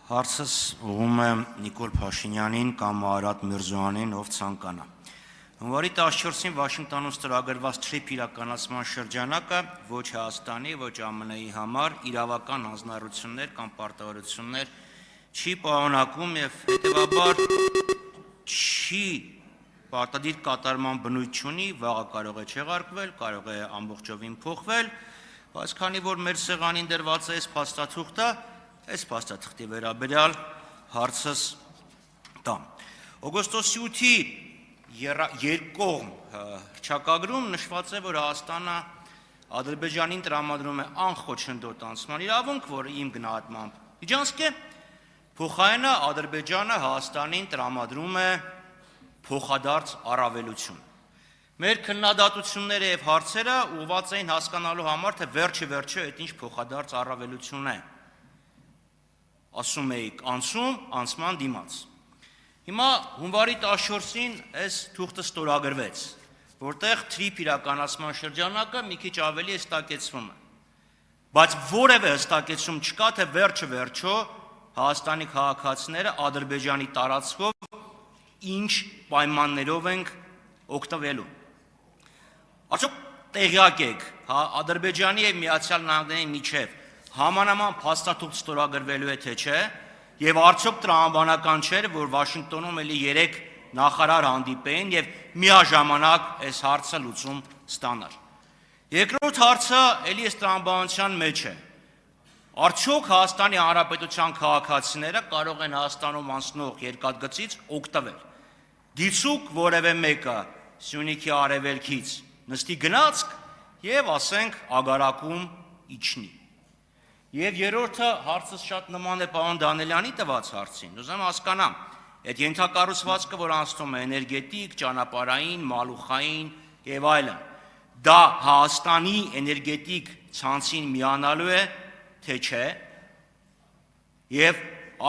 Հարցս ուղղում է Նիկոլ Փաշինյանին կամ Արադ Միրզոյանին, ով ցանկանա։ Հունվարի 14-ին Վաշինգտոնում ստորագրված TRIP իրականացման շրջանակը ոչ Հայաստանի, ոչ ԱՄՆ-ի համար իրավական հանձնառություններ կամ պարտավորություններ չի պարունակում եւ հետեւաբար չի պարտադիր կատարման բնույթ չունի, վաղը կարող է չեղարկվել, կարող է ամբողջովին փոխվել, բայց քանի որ մեր սեղանին դրված է այս փաստաթուղթը, այս փաստաթղթի վերաբերյալ հարցս տամ։ Օգոստոսի 8-ի երկկողմ հռչակագրում նշված է, որ Հայաստանը Ադրբեջանին տրամադրում է անխոչնդոտ անցման իրավունք, որը իմ գնահատմամբ միջանցք է, փոխարենը Ադրբեջանը Հայաստանին տրամադրում է փոխադարձ առավելություն։ Մեր քննադատությունները եւ հարցերը ուղղված էին հասկանալու համար, թե վերջը այդ ինչ փոխադարձ առավելություն է։ Ասում էիք անցման դիմաց։ Հիմա հունվարի 14-ին այս թուղթը ստորագրվեց, որտեղ TRIP իրականացման շրջանակը մի քիչ ավելի հստակեցվում է։ Բայց որևէ հստակեցում չկա, թե վերջը Հայաստանի քաղաքացիները Ադրբեջանի տարածքով ինչ պայմաններով ենք օգտվելու։ Արդյոք տեղյակ եք, Ադրբեջանի եւ Միացյալ Նահանգների միջև համանման փաստաթուղթ ստորագրվելու է, թե չէ, եւ արդյոք տրամաբանական չէր, որ Վաշինգտոնում էլի 3 նախարար հանդիպեին եւ միաժամանակ այս հարցը լուծում ստանար։ Երկրորդ հարցը էլի այս տրամաբանության մեջ է։ Արդյոք Հայաստանի Հանրապետության քաղաքացիները կարող են Հայաստանում անցնող երկաթգծից օգտվել։ Դիցուկ որևէ մեկը Սյունիքի արևելքից նստի գնացք եւ ասենք ագարակում իջնի։ Եվ երրորդը հարցս շատ նման է պարոն Դանելյանի տված հարցին։ Ուզում եմ հասկանամ, այդ ենթակառուցվածքը, որ անցնում է էներգետիկ, ճանապարհային, մալուխային եւ այլն, դա Հայաստանի էներգետիկ ցանցին միանալու է, թե չէ։ Եվ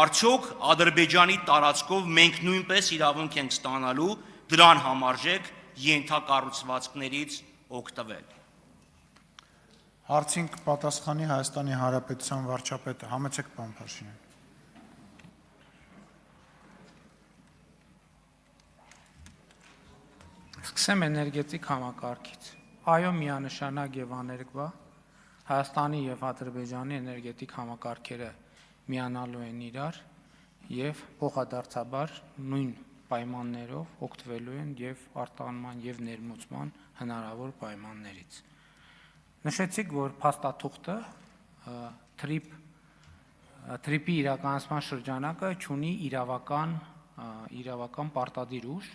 արդյոք Ադրբեջանի տարածքով մենք նույնպես իրավունք ենք ստանալու դրան համարժեք ենթակառուցվածքներից օգտվել։ Հարցին կպատասխանի Հայաստանի Հանրապետության վարչապետը, համեցեք պարոն Փաշինյան։ Սկսեմ էներգետիկ համակարգից։ Այո, միանշանակ եւ աներկբա Հայաստանի եւ Ադրբեջանի էներգետիկ համակարգերը միանալու են իրար եւ փոխադարձաբար նույն պայմաններով օգտվելու են եւ արտահանման եւ ներմուծման հնարավոր պայմաններից։ Նշեցիք, որ փաստաթուղթը TRIP-ի իրականացման շրջանակը ունի իրավական պարտադիր ուժ,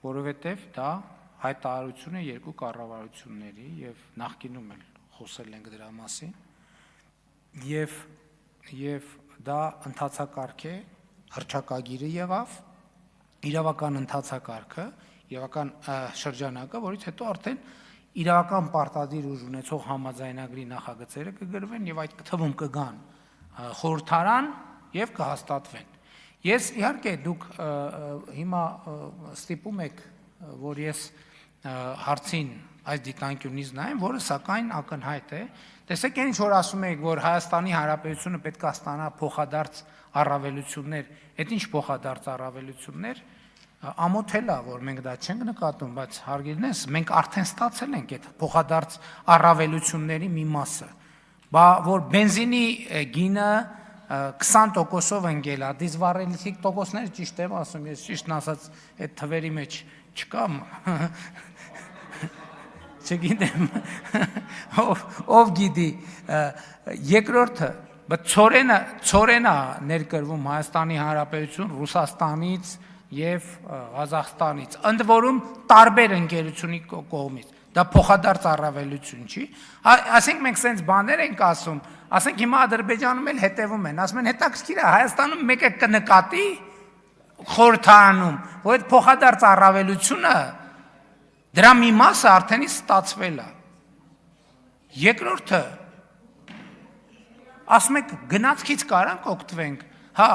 որովհետև դա հայտարարություն է երկու կառավարությունների եւ նախկինում էլ խոսել ենք դրա մասին, եւ դա ընթացակարգ է, հռչակագիրը եղավ, իրավական ընթացակարգը, իրավական շրջանակը, որից հետո արդեն իրավական պարտադիր ուժ ունեցող համաձայնագրի նախագծերը կգրվեն եւ այդ թվում կգան խորհրդարան եւ կհաստատվեն։ Ես իհարկե դուք հիմա ստիպում եք, որ ես հարցին այս դիտանկյունից նայեմ, որը սակայն ակնհայտ է։ Տեսեք, ինչ որ ասում եք, որ Հայաստանի Հանրապետությունը պետք է ստանա փոխադարձ առավելություններ, այդ ինչ փոխադարձ առավելություններ, ամոթել է, որ մենք դա չենք նկատում, բայց հարգելնես, մենք արդեն ստացել ենք այդ փոխադարձ առավելությունների մի մասը։ Բա որ բենզինի գինը 20%-ով ընկել է, դիզվառելիքի տոկոսները ճիշտ եմ ասում, ես ճիշտն ասած այդ թվերի մեջ չկամ, չգիտեմ, ով գիտի, երկրորդը, բայց ծորենա ներկրվում Հայաստանի Հանրապետություն, Ռուսաստանից եւ Ղազախստանից, ընդ որում տարբեր ընկերությունի կողմից, դա փոխադարձ առավելություն չի, ասենք մենք սենց բաներ ենք ասում, ասենք հիմա Ադրբեջանում էլ հետևում են, ասում են հետաքրքիր է, Հայաստանում մեկը կնկատի խորհրդարանում, որ այդ փոխադարձ առավելությունը դրա մի մասը արդեն ստացվել է։ Երկրորդը, ասում եք գնացքից կարանք օգտվենք, հա,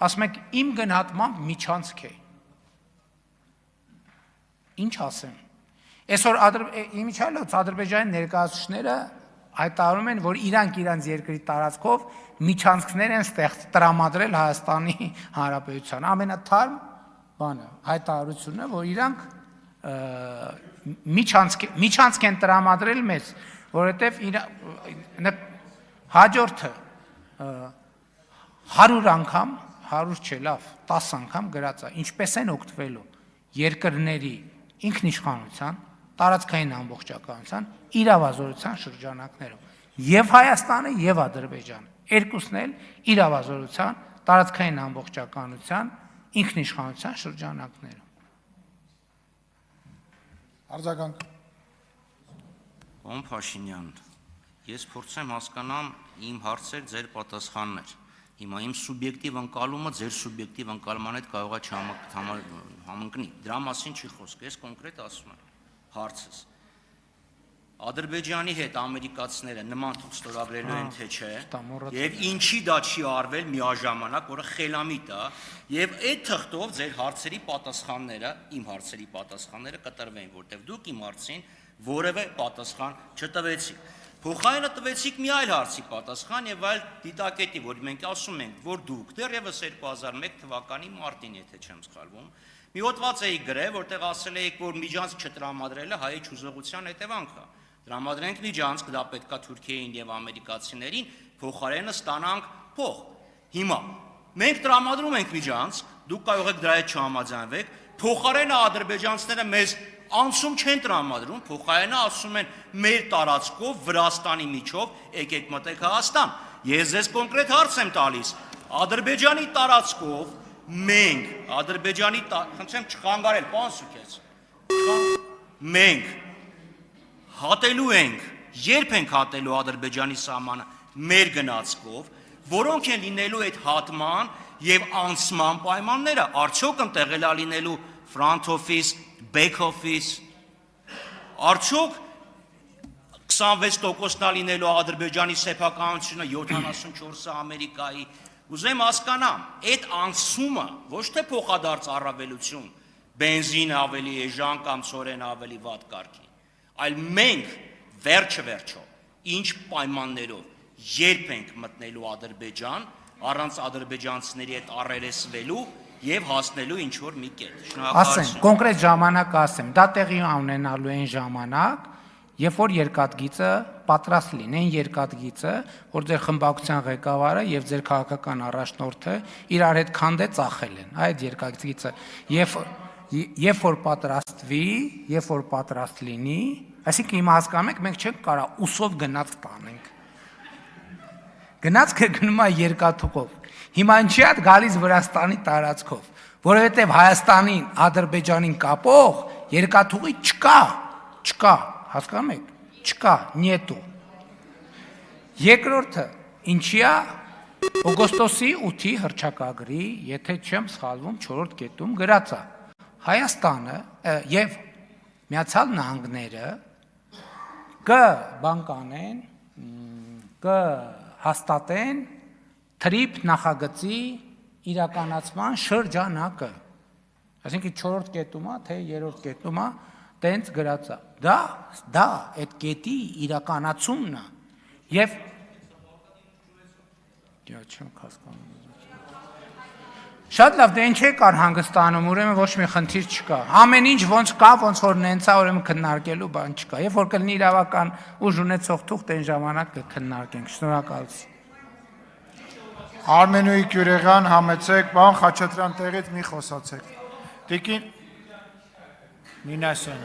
ասում եք իմ գնահատմամբ միջանցք է։ Ինչ ասեմ։ Այսօր իմիջիայլոց Ադրբեջանի ներկայացուցիչները հայտարարում են, որ իրանք երկրի տարածքով միջանցքներ են տրամադրել Հայաստանի Հանրապետության։ Ամենաթարմ բանը հայտարարությունը, որ իրանք միջանցք են տրամադրել մեզ, որովհետև հաջորդը 100 անգամ, 100 չէ, լավ, 10 անգամ գրած է, ինչպես են օգտվելու երկրների ինքնիշխանության, տարածքային ամբողջականության, իրավազորության շրջանակներում։ Եվ Հայաստանը, եւ Ադրբեջանը, երկուսն էլ իրավազորության, տարածքային ամբողջականության, ինքնիշխանության շրջանակներում։ Արձագանք։ Պարոն Փաշինյան, ես փորձեմ հասկանամ իմ հարցեր, ձեր պատասխաններ։ Հիմա իմ սուբյեկտիվ ընկալումը ձեր սուբյեկտիվ ընկալման հետ կարող է չհամընկնի։ Դրա մասին չի խոսք, ես կոնկրետ ասում եմ հարցս։ Ադրբեջանի հետ ամերիկացիները նման թուղթ ստորագրելու են թե չէ, եւ ինչի դա չի արվել միաժամանակ, որը խելամիտ է, եւ այդ թղթով ձեր հարցերի պատասխանները, իմ հարցերի պատասխանները կտրվեն, որտեղ դուք իմ հարցին որևէ պատասխան չտվեցիք։ Փոխարենը տվեցիք մի այլ հարցի պատասխան եւ այլ դիտակետի, որ մենք ասում ենք, որ դուք դեռևս 2001 թվականի մարտին, եթե չեմ սխալվում, մի հոդված էիք գրել, որտեղ ասել էիք, որ միջանցք չտրամադրելը հայ ուժեղության հետևանք է։ Տրամադրենք միջանցք, դա պետքա Թուրքիային եւ ամերիկացիներին, փոխարենը ստանանք փող։ Հիմա մենք տրամադրում ենք միջանցք, դուք կարող եք դրա հետ չհամաձայնվեք, փոխարենը ադրբեջանցիները մեզ անցում չեն տրամադրում, փոխարենը ասում են մեր տարածքով Վրաստանի միջով եկեք մտեք Հայաստան։ Ես ձեզ կոնկրետ հարց եմ տալիս։ Ադրբեջանի տարածքով մենք, խնդրեմ չխանգարել, պարոն Սուքես, մենք հատելու ենք, երբ ենք հատելու Ադրբեջանի սահմանը մեր գնացքով, որոնք են լինելու այդ հատման եւ անցման պայմանները, արդյոք ընտեղել է լինելու front office, back office, արդյոք 26%-ն է լինելու Ադրբեջանի սեփականությունը, 74-ը Ամերիկայի, ուզեմ հասկանամ, այդ անցումը ոչ թե փոխադարձ առավելություն, բենզին ավելի էժան կամ ծորեն ավելի վատ կարգի, այլ մենք վերջը ինչ պայմաններով երբ ենք մտնելու Ադրբեջան, առանց ադրբեջանցիների հետ առերեսվելու եւ հասնելու ինչ որ մի կետ։ Ասեմ, կոնկրետ ժամանակ ասեմ, դա տեղի ունենալու են ժամանակ, երբ որ երկաթգիծը պատրաստ լինեն, երկաթգիծը, որ ձեր խմբակցության ղեկավարը եւ ձեր քաղաքական առաջնորդը իրար հետ քանդե ծախել են, այդ երկաթգիծը, երբ որ պատրաստվի, երբ որ պատրաստ լինի, այսինքն հիմա հասկանում եք, մենք չենք կարող ուսով գնաց տանենք։ Գնացքը գնում է երկաթուղով։ Հիմա ինչի՞ է գալիս Վրաստանի տարածքով, որովհետև Հայաստանին, Ադրբեջանին կապող երկաթուղի չկա, հասկանում եք, չկա, նետու։ Երկրորդը, ինչի՞ է օգոստոսի 8-ի հռչակագրի, եթե չեմ սխալվում, 4-րդ կետում գրած է, Հայաստանը եւ Միացյալ Նահանգները կհաստատեն թրիփ նախագծի իրականացման շրջանակը, այսինքն 4-րդ կետում է, թե 3-րդ կետում է, տենց գրած է, դա այդ կետի իրականացումն է, եւ չեմ հասկանում, շատ լավ, դե ինչ է կար հանգստանում, ուրեմն ոչ մի խնդիր չկա, ամեն ինչ ոնց կա, ոնց որ նենց է, ուրեմն քննարկելու բան չկա, երբ որ կլինի իրավական ուժ ունեցող թուղթ, այն ժամանակ կքննարկենք, շնորհակալություն։ Արմենուի Գյուրեղյան, համեցեք, պարոն Խաչատրյան տեղից մի խոսացեք։ Տիկին Նինասյան։